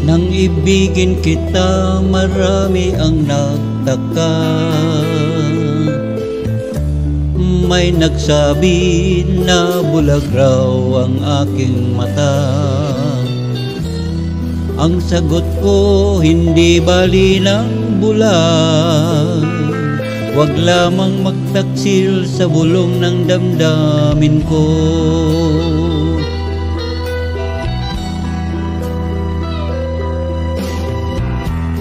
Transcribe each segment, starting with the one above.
Nang ibigin kita, marami ang nagtaka. May nagsabi na bulag raw ang aking mata. Ang sagot ko, hindi bali ng bulag. Huwag lamang magtaksil sa bulong ng damdamin ko.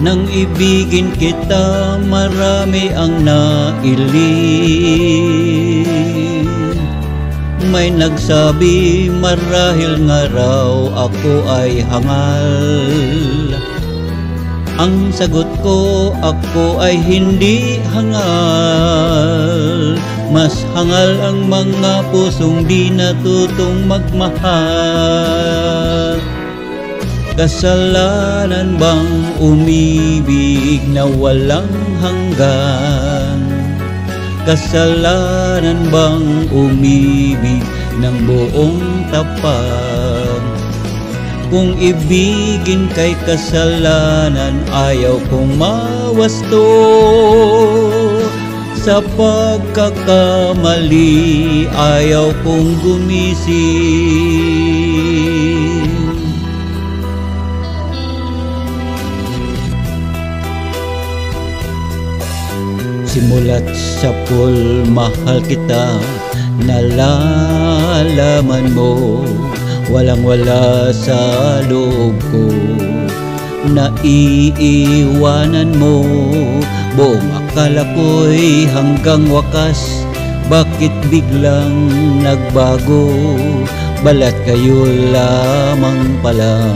Nang ibigin kita, marami ang nailing. May nagsabi marahil nga raw ako ay hangal. Ang sagot ko, ako ay hindi hangal. Mas hangal ang mga pusong di natutong magmahal. Kasalanan bang umibig na walang hanggan? Kasalanan bang umibig ng buong tapat? Kung ibigin kay kasalanan, ayaw kong mawasto. Sa pagkakamali, ayaw kong gumising. Simula't sa pool, mahal kita, nalalaman mo. Walang-wala sa loob ko, naiiwanan mo. Buong akala ko'y hanggang wakas, bakit biglang nagbago? Balat kayo lamang pala,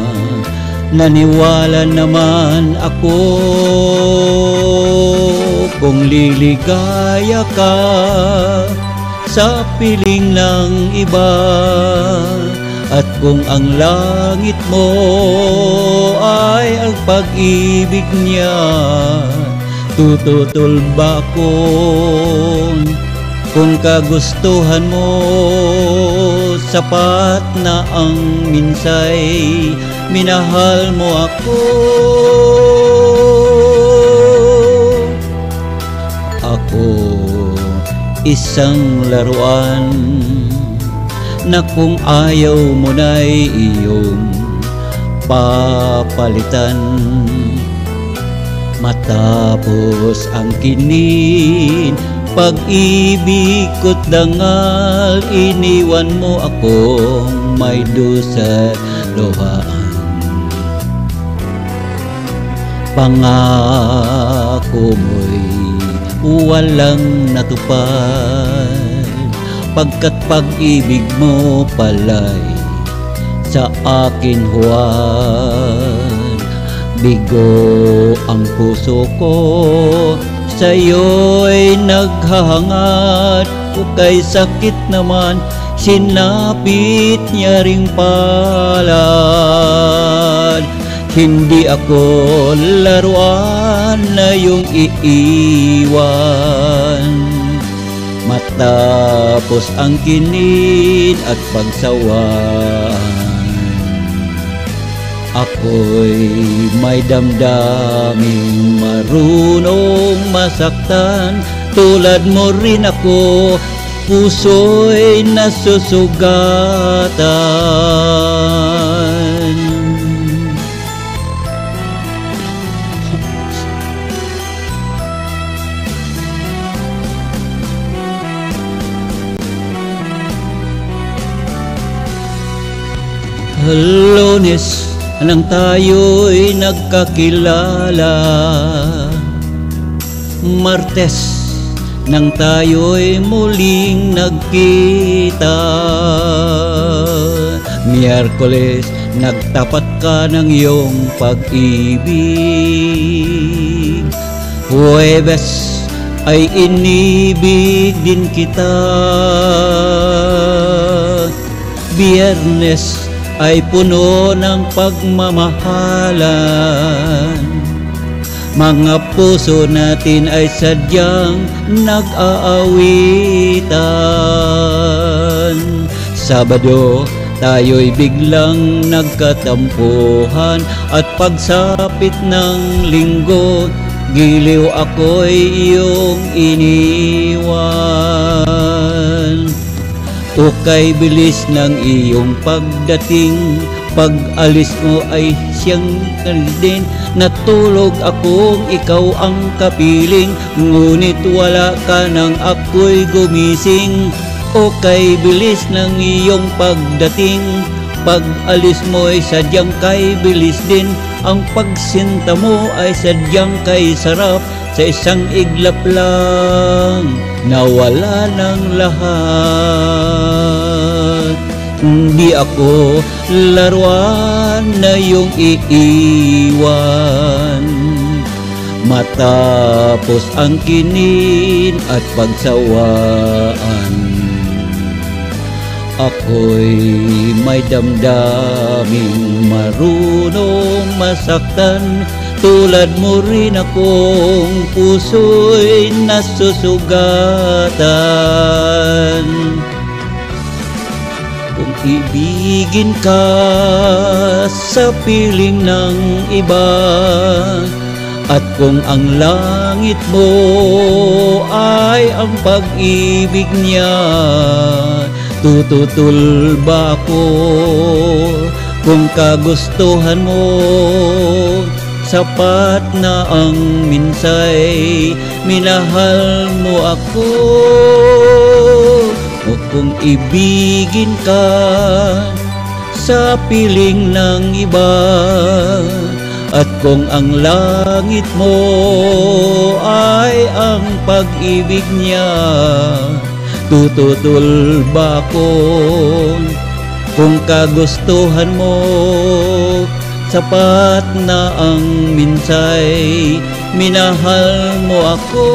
naniwala naman ako. Kung liligaya ka sa piling ng iba, at kung ang langit mo ay ang pag-ibig niya, tututol ba ako? Kung kagustuhan mo, sapat na ang minsay minahal mo ako. Ako isang laruan na kung ayaw mo na'y iyong papalitan. Matapos ang kinin, pag-ibig ko't dangal, iniwan mo akong may dusa luhaan. Pangako mo'y walang natupad, pagkat pag-ibig mo pala'y sa akin huwad. Bigo ang puso ko, sa'yo'y naghahangad. Kung kay sakit naman, sinapit niya ring palad. Hindi ako laruan na iyong iiwan. Matapos ang kinin at pagsawaan, ako'y may damdaming marunong masaktan. Tulad mo rin ako, puso'y nasusugatan. Lunes nang tayo'y nagkakilala, Martes nang tayo'y muling nagkita, Miyerkules nagtapat ka ng iyong pag-ibig, Huwebes ay inibig din kita, Biyernes ay puno ng pagmamahalan. Mga puso natin ay sadyang nag-aawitan. Sabado Tayo'y biglang nagkatampuhan at pagsapit ng linggo, giliw ako'y iyong iniwan. O kay bilis ng iyong pagdating, pag-alis mo ay siyang din. Natulog akong ikaw ang kapiling, ngunit wala ka nang ako'y gumising. O kay bilis ng iyong pagdating, pag-alis mo ay sadyang kay bilis din. Ang pagsinta mo ay sadyang kay sarap, sa isang iglap lang nawala ng lahat. Di ako laruan na iyong iiwan, matapos ang kinin at pagsawaan. Ako'y may damdaming marunong masaktan, tulad mo rin akong puso'y nasusugatan. Kung ibigin ka sa piling ng iba, at kung ang langit mo ay ang pag-ibig niya, tututol ba ako kung kagustuhan mo? Sapat na ang minsay minahal mo ako. O kung ibigin ka sa piling ng iba, at kung ang langit mo ay ang pag-ibig niya, tututol ba ako kung kagustuhan mo? Sapat na ang minsay minahal mo ako.